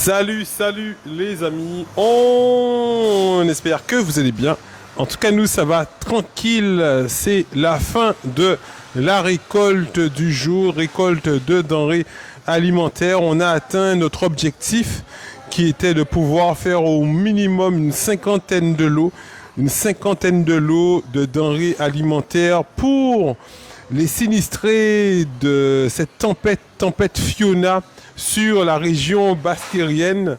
Salut, salut les amis, on espère que vous allez bien. En tout cas, nous, ça va tranquille. C'est la fin de la récolte du jour, récolte de denrées alimentaires. On a atteint notre objectif qui était de pouvoir faire au minimum une cinquantaine de lots de denrées alimentaires pour les sinistrés de cette tempête Fiona sur la région bastérienne.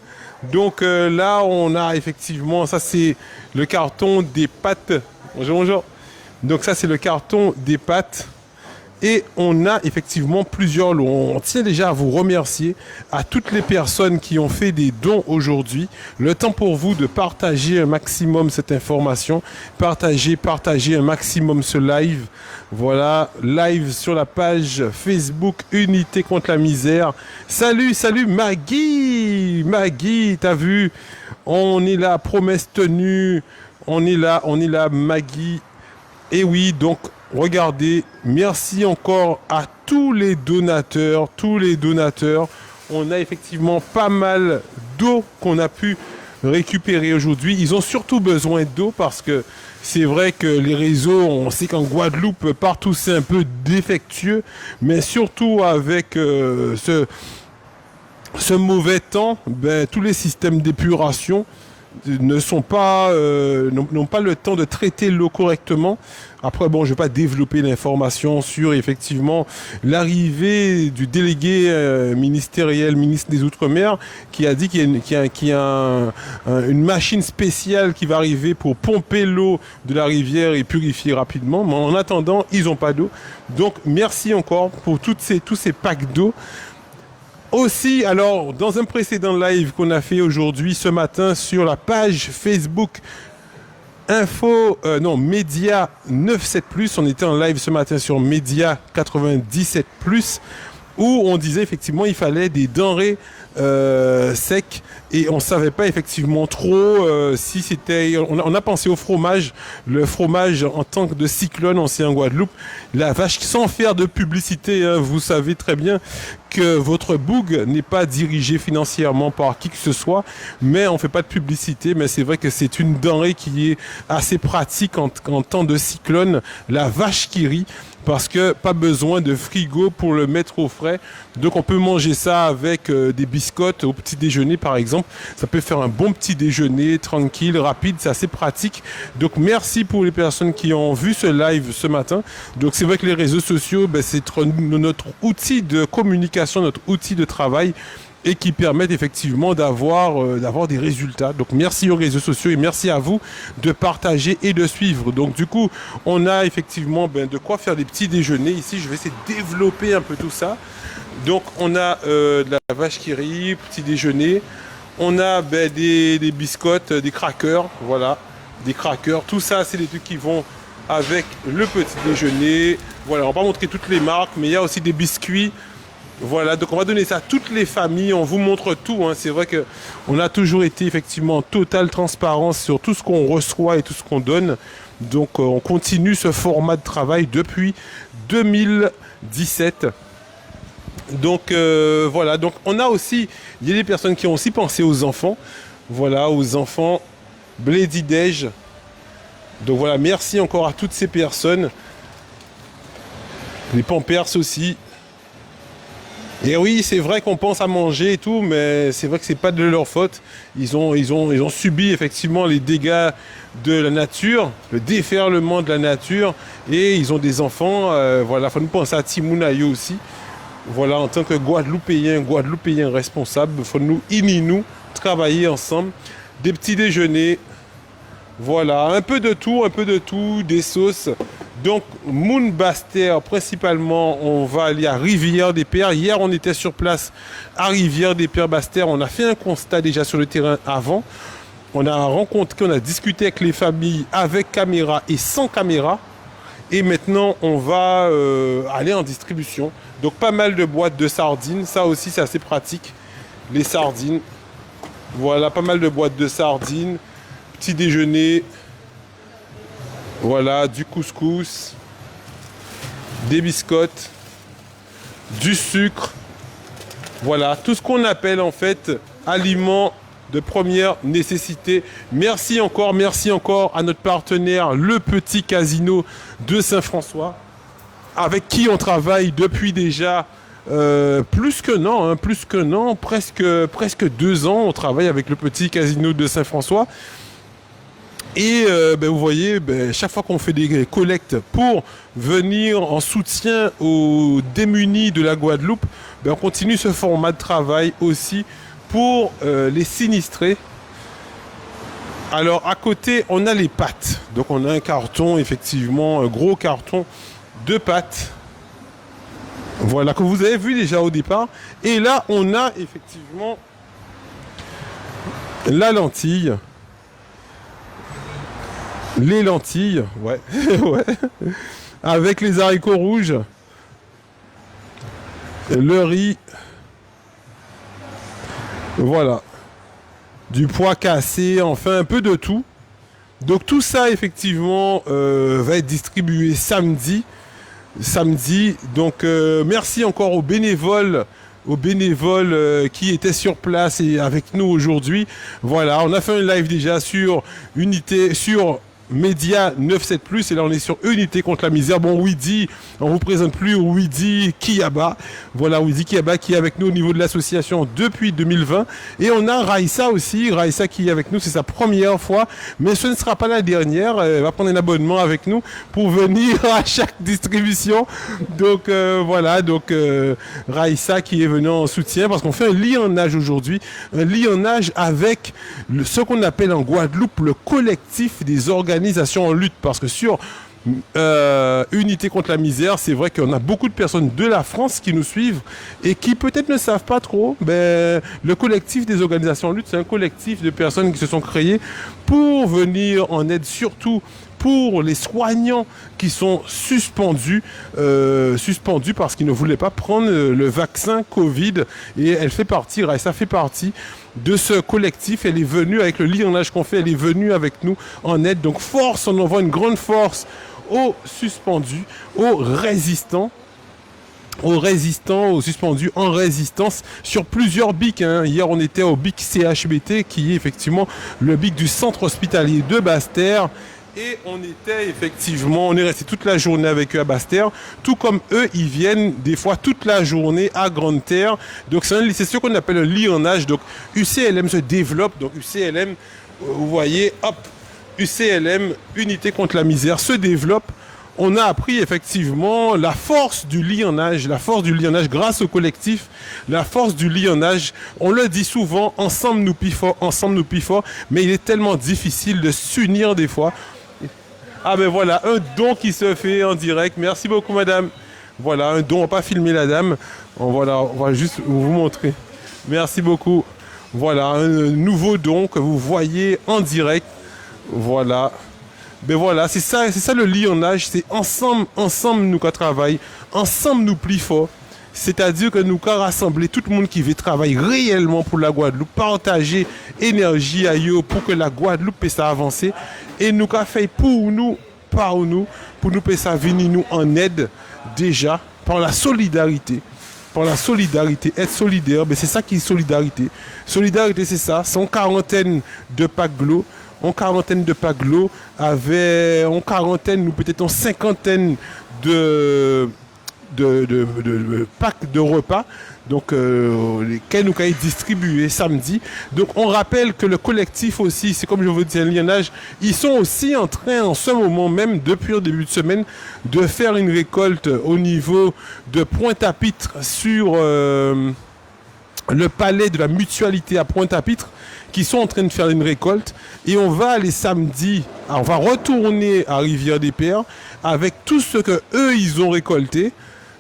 Donc là, on a effectivement, ça c'est le carton des pâtes. Bonjour, bonjour. Donc ça c'est le carton des pâtes. Et on a effectivement plusieurs lots. On tient déjà à vous remercier à toutes les personnes qui ont fait des dons aujourd'hui. Le temps pour vous de partager un maximum cette information. Partagez un maximum ce live. Voilà, live sur la page Facebook Unité contre la misère. Salut, salut Maggie. Maggie, t'as vu? On est là, promesse tenue. On est là Maggie. Et oui, donc regardez, merci encore à tous les donateurs. On a effectivement pas mal d'eau qu'on a pu récupérer aujourd'hui. Ils ont surtout besoin d'eau parce que c'est vrai que les réseaux, on sait qu'en Guadeloupe, partout c'est un peu défectueux, mais surtout avec ce mauvais temps, tous les systèmes d'épuration n'ont pas le temps de traiter l'eau correctement. Après, bon, je ne vais pas développer l'information sur effectivement l'arrivée du délégué ministériel, ministre des Outre-mer, qui a dit qu'il y a une machine spéciale qui va arriver pour pomper l'eau de la rivière et purifier rapidement. Mais en attendant, ils n'ont pas d'eau. Donc, merci encore pour tous ces packs d'eau. Aussi, alors, dans un précédent live qu'on a fait aujourd'hui, ce matin, sur la page Facebook Média 97+, on était en live ce matin sur Média 97+, où on disait effectivement il fallait des denrées secs et on ne savait pas effectivement trop si c'était... On a pensé au fromage, le fromage en tant que de cyclone, on sait en Guadeloupe, la vache, sans faire de publicité, hein, vous savez très bien que votre boug n'est pas dirigé financièrement par qui que ce soit, mais on ne fait pas de publicité, mais c'est vrai que c'est une denrée qui est assez pratique en temps de cyclone, la vache qui rit, parce que pas besoin de frigo pour le mettre au frais. Donc on peut manger ça avec des biscottes au petit déjeuner par exemple. Ça peut faire un bon petit déjeuner tranquille, rapide, c'est assez pratique. Donc merci pour les personnes qui ont vu ce live ce matin. Donc c'est vrai que les réseaux sociaux, c'est notre outil de communication, notre outil de travail, et qui permettent effectivement d'avoir des résultats. Donc merci aux réseaux sociaux et merci à vous de partager et de suivre. Donc du coup, on a effectivement de quoi faire des petits déjeuners. Ici, je vais essayer de développer un peu tout ça. Donc on a de la vache qui rit, petit déjeuner. On a des biscottes, des crackers, voilà, des crackers. Tout ça, c'est des trucs qui vont avec le petit déjeuner. Voilà, on va pas montrer toutes les marques, mais il y a aussi des biscuits. Voilà, donc on va donner ça à toutes les familles, on vous montre tout, hein. C'est vrai qu'on a toujours été effectivement en totale transparence sur tout ce qu'on reçoit et tout ce qu'on donne. Donc on continue ce format de travail depuis 2017. Donc voilà, donc on a aussi, il y a des personnes qui ont aussi pensé aux enfants. Voilà, aux enfants, Bledy Dej. Donc voilà, merci encore à toutes ces personnes. Les Pampers aussi. Et oui, c'est vrai qu'on pense à manger et tout, mais c'est vrai que c'est pas de leur faute. Ils ont subi effectivement les dégâts de la nature, le déferlement de la nature, et ils ont des enfants. Voilà, faut nous penser à Timounayo aussi. Voilà, en tant que Guadeloupéen responsable, faut nous unis, travailler ensemble. Des petits déjeuners. Voilà, un peu de tout, des sauces. Donc, Moon Baster, principalement, on va aller à Rivière-des-Pères. Hier, on était sur place à Rivière-des-Pères, Baster. On a fait un constat déjà sur le terrain avant. On a discuté avec les familles avec caméra et sans caméra. Et maintenant, on va aller en distribution. Donc, pas mal de boîtes de sardines. Ça aussi, c'est assez pratique. Les sardines. Voilà, pas mal de boîtes de sardines. Petit déjeuner. Voilà, du couscous, des biscottes, du sucre. Voilà, tout ce qu'on appelle en fait aliments de première nécessité. Merci encore à notre partenaire, le Petit Casino de Saint-François, avec qui on travaille depuis déjà plus qu'un an, presque 2 ans. On travaille avec le Petit Casino de Saint-François. Et vous voyez, chaque fois qu'on fait des collectes pour venir en soutien aux démunis de la Guadeloupe, on continue ce format de travail aussi pour les sinistrés. Alors à côté, on a les pâtes. Donc on a un carton, effectivement, un gros carton de pâtes. Voilà, que vous avez vu déjà au départ. Et là, on a effectivement la lentille. Les lentilles, ouais, ouais. Avec les haricots rouges, le riz, voilà, du pois cassé, enfin un peu de tout. Donc tout ça effectivement va être distribué samedi. Donc merci encore aux bénévoles qui étaient sur place et avec nous aujourd'hui. Voilà, on a fait un live déjà sur Média 97+, et là on est sur Unité contre la misère. Bon, Widi, on vous présente plus Widi Kiyaba. Voilà, Widi Kiyaba qui est avec nous au niveau de l'association depuis 2020. Et on a Raïssa aussi, Raïssa qui est avec nous, c'est sa première fois, mais ce ne sera pas la dernière. Elle va prendre un abonnement avec nous pour venir à chaque distribution. Donc voilà, Raïssa qui est venue en soutien parce qu'on fait un lionnage aujourd'hui, un lionnage avec ce qu'on appelle en Guadeloupe le collectif des organisations en lutte, parce que sur Unité contre la misère, c'est vrai qu'on a beaucoup de personnes de la France qui nous suivent et qui peut-être ne savent pas trop. Le collectif des organisations en lutte, c'est un collectif de personnes qui se sont créées pour venir en aide, surtout pour les soignants qui sont suspendus parce qu'ils ne voulaient pas prendre le vaccin Covid. Et ça fait partie de ce collectif. Elle est venue avec le lionnage qu'on fait, elle est venue avec nous en aide. Donc force, on envoie une grande force aux suspendus, aux résistants, aux suspendus en résistance sur plusieurs BIC. Hier, on était au BIC CHBT, qui est effectivement le BIC du centre hospitalier de Basse-Terre. Et on est resté toute la journée avec eux à Basse-Terre, tout comme eux, ils viennent des fois toute la journée à Grande-Terre. Donc c'est ce qu'on appelle un lionnage. Donc UCLM se développe, donc UCLM, vous voyez, hop, UCLM, Unité contre la misère, se développe. On a appris effectivement la force du lionnage grâce au collectif, la force du lionnage. On le dit souvent, ensemble nous plus fort, mais il est tellement difficile de s'unir des fois. Ah ben voilà, un don qui se fait en direct. Merci beaucoup madame. Voilà, un don, on va pas filmer la dame. On va juste vous montrer. Merci beaucoup. Voilà, un nouveau don que vous voyez en direct. Voilà. Ben voilà, c'est ça le lionnage, c'est ensemble nous qu'on travaille, ensemble nous plus fort. C'est-à-dire que nous qu'on rassembler tout le monde qui veut travailler réellement pour la Guadeloupe, partager énergie à eux pour que la Guadeloupe puisse avancer. Et nous qu'on fait pour nous, pour nous puisse venir nous en aide déjà par la solidarité. Être solidaire, ben c'est ça qui est solidarité. Solidarité, c'est ça, c'est une quarantaine de packs d'eau. En quarantaine de packs d'eau, en quarantaine ou peut-être en cinquantaine de packs de repas, donc lesquels nous avons distribués samedi. Donc on rappelle que le collectif aussi, c'est comme je vous dis, un lionnage, ils sont aussi en train en ce moment même, depuis le début de semaine, de faire une récolte au niveau de Pointe-à-Pitre sur le palais de la mutualité à Pointe-à-Pitre, qui sont en train de faire une récolte. Et on va aller samedi, on va retourner à Rivière-des-Pères avec tout ce que eux ils ont récolté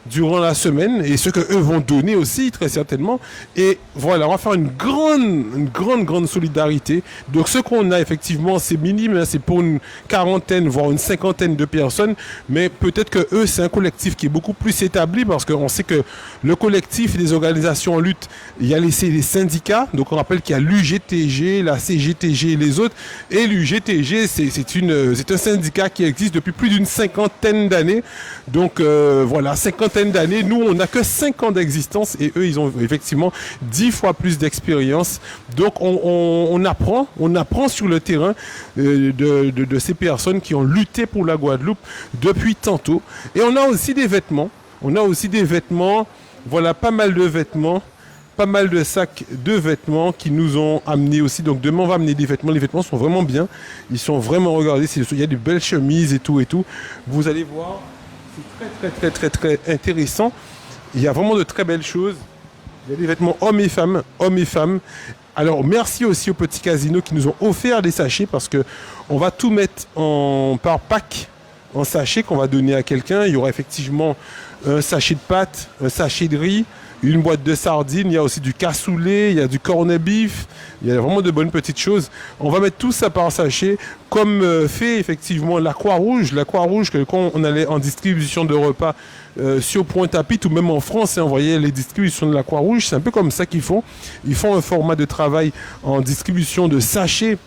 durant la semaine et ce que eux vont donner aussi très certainement. Et voilà, on va faire une grande solidarité. Donc ce qu'on a effectivement, c'est minime, c'est pour une quarantaine voire une cinquantaine de personnes, mais peut-être que eux c'est un collectif qui est beaucoup plus établi, parce qu'on sait que le collectif des organisations en lutte, il y a les syndicats. Donc on rappelle qu'il y a l'UGTG, la CGTG et les autres. Et l'UGTG c'est un syndicat qui existe depuis plus d'une cinquantaine d'années. Donc voilà, 50 centaine d'années. Nous, on n'a que 5 ans d'existence et eux, ils ont effectivement 10 fois plus d'expérience. Donc, on apprend sur le terrain de ces personnes qui ont lutté pour la Guadeloupe depuis tantôt. Et on a aussi des vêtements. Voilà, pas mal de vêtements. Pas mal de sacs de vêtements qui nous ont amenés aussi. Donc demain, on va amener des vêtements. Les vêtements sont vraiment bien. Ils sont vraiment, regardez, il y a des belles chemises et tout. Vous allez voir, c'est très intéressant. Il y a vraiment de très belles choses. Il y a des vêtements hommes et femmes. Alors, merci aussi au Petit Casino qui nous ont offert des sachets parce que on va tout mettre par pack en sachet qu'on va donner à quelqu'un. Il y aura effectivement un sachet de pâtes, un sachet de riz, une boîte de sardines, il y a aussi du cassoulet, il y a du cornet beef, il y a vraiment de bonnes petites choses. On va mettre tout ça par sachet, comme fait effectivement la Croix-Rouge. La Croix-Rouge, quand on allait en distribution de repas sur Pointe-à-Pitre ou même en France, on voyait les distributions de la Croix-Rouge, c'est un peu comme ça qu'ils font. Ils font un format de travail en distribution de sachets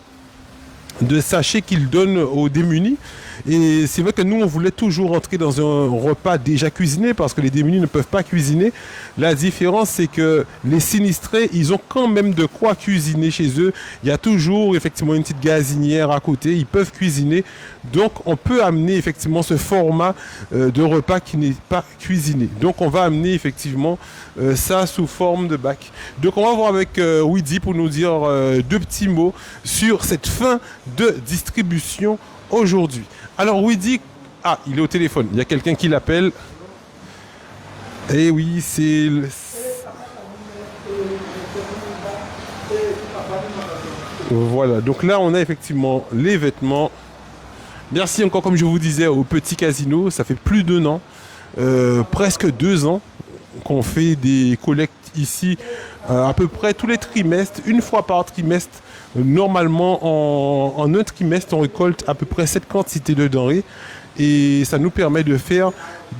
qu'ils donnent aux démunis. Et c'est vrai que nous, on voulait toujours entrer dans un repas déjà cuisiné parce que les démunis ne peuvent pas cuisiner. La différence, c'est que les sinistrés, ils ont quand même de quoi cuisiner chez eux. Il y a toujours effectivement une petite gazinière à côté. Ils peuvent cuisiner. Donc, on peut amener effectivement ce format de repas qui n'est pas cuisiné. Donc, on va amener effectivement ça sous forme de bac. Donc, on va voir avec Widi pour nous dire 2 petits mots sur cette fin de distribution aujourd'hui. Alors Widi, il est au téléphone, il y a quelqu'un qui l'appelle. Eh oui, c'est... Voilà, donc là on a effectivement les vêtements. Merci encore, comme je vous disais, au Petit Casino, ça fait plus d'1 an, presque 2 ans qu'on fait des collectes ici à peu près tous les trimestres, une fois par trimestre. Normalement, en un trimestre, on récolte à peu près cette quantité de denrées et ça nous permet de faire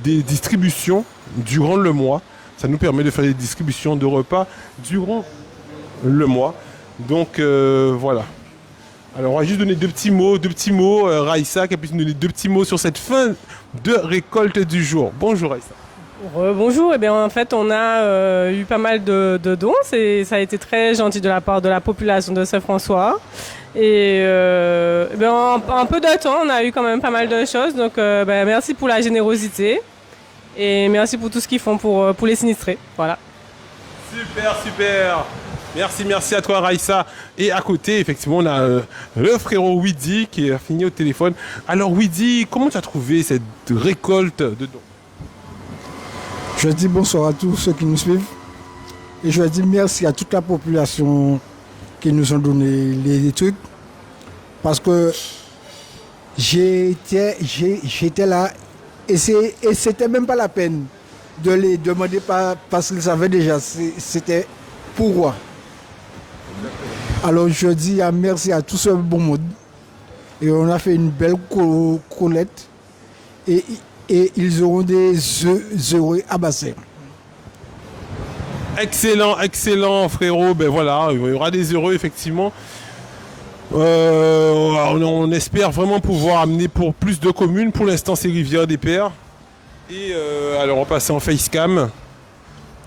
des distributions durant le mois. Ça nous permet de faire des distributions de repas durant le mois. Donc voilà. Alors on va juste donner deux petits mots, Raïssa, qui a pu nous donner 2 petits mots sur cette fin de récolte du jour. Bonjour Raïssa. Bonjour, en fait on a eu pas mal de dons et ça a été très gentil de la part de la population de Saint-François et en peu de temps on a eu quand même pas mal de choses, donc merci pour la générosité et merci pour tout ce qu'ils font pour les sinistrés. Voilà. Super. Merci à toi Raïssa. Et à côté, effectivement, on a le frérot Widi qui a fini au téléphone. Alors Widi, comment tu as trouvé cette récolte de dons? Je dis bonsoir à tous ceux qui nous suivent et je dis merci à toute la population qui nous ont donné les trucs parce que j'étais là et c'était même pas la peine de les demander parce qu'ils savaient déjà, c'était pourquoi. Alors je dis merci à tout ce bon monde et on a fait une belle collecte et ils auront des heureux à bassin. Excellent frérot. Ben voilà, il y aura des heureux effectivement. On espère vraiment pouvoir amener pour plus de communes. Pour l'instant, c'est Rivière des Pères. Et alors on va passer en facecam.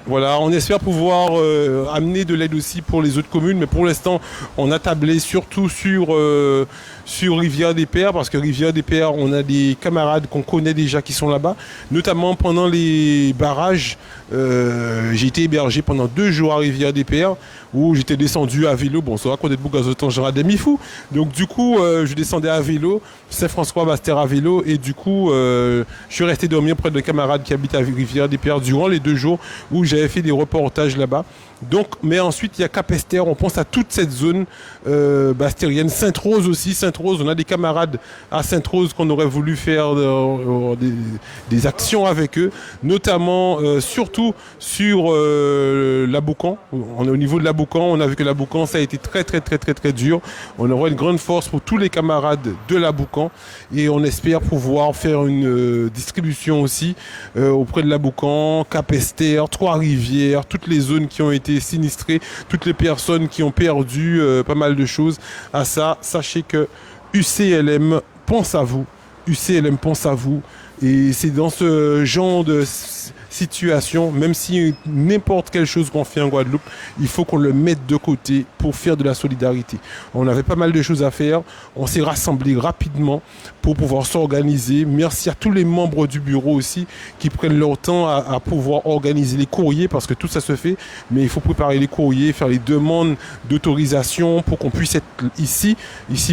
Voilà, on espère pouvoir amener de l'aide aussi pour les autres communes, mais pour l'instant, on a tablé surtout sur Rivière des Pères, parce que Rivière des Pères, on a des camarades qu'on connaît déjà qui sont là-bas, notamment pendant les barrages. J'ai été hébergé pendant 2 jours à Rivière des Pères, où j'étais descendu à vélo. Bon, ça va qu'on est de Bougazotan, Gérard Demifou. Donc du coup, je descendais à vélo, Saint-François-Bastère à vélo, et du coup, je suis resté dormir près de camarades qui habitent à Rivière des Pères durant les 2 jours où j'avais fait des reportages là-bas. Donc, mais ensuite, il y a Capesterre, on pense à toute cette zone bastérienne. Sainte-Rose aussi, Sainte-Rose, on a des camarades à Sainte-Rose qu'on aurait voulu faire des actions avec eux, notamment, surtout sur l'Aboucan. On est au niveau de l'Aboucan, on a vu que l'Aboucan, ça a été très dur. On aura une grande force pour tous les camarades de l'Aboucan et on espère pouvoir faire une distribution aussi auprès de l'Aboucan, Capesterre, Trois-Rivières, toutes les zones qui ont été sinistrées, toutes les personnes qui ont perdu pas mal de choses. À ça, sachez que UCLM pense à vous. UCLM pense à vous. Et c'est dans ce genre de situation, même si n'importe quelle chose qu'on fait en Guadeloupe, il faut qu'on le mette de côté pour faire de la solidarité. On avait pas mal de choses à faire, on s'est rassemblés rapidement pour pouvoir s'organiser. Merci à tous les membres du bureau aussi qui prennent leur temps à pouvoir organiser les courriers, parce que tout ça se fait, mais il faut préparer les courriers, faire les demandes d'autorisation pour qu'on puisse être ici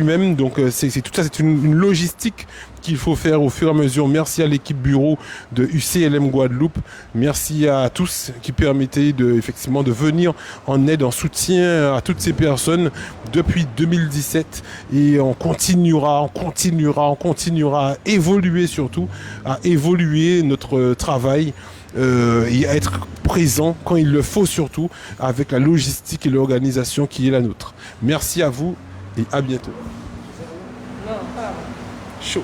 même. Donc c'est tout ça, c'est une logistique qu'il faut faire au fur et à mesure. Merci à l'équipe bureau de UCLM Guadeloupe. Merci à tous qui permettaient effectivement de venir en aide, en soutien à toutes ces personnes depuis 2017. Et on continuera à évoluer, surtout à évoluer notre travail et à être présent quand il le faut, surtout avec la logistique et l'organisation qui est la nôtre. Merci à vous et à bientôt. Chaud.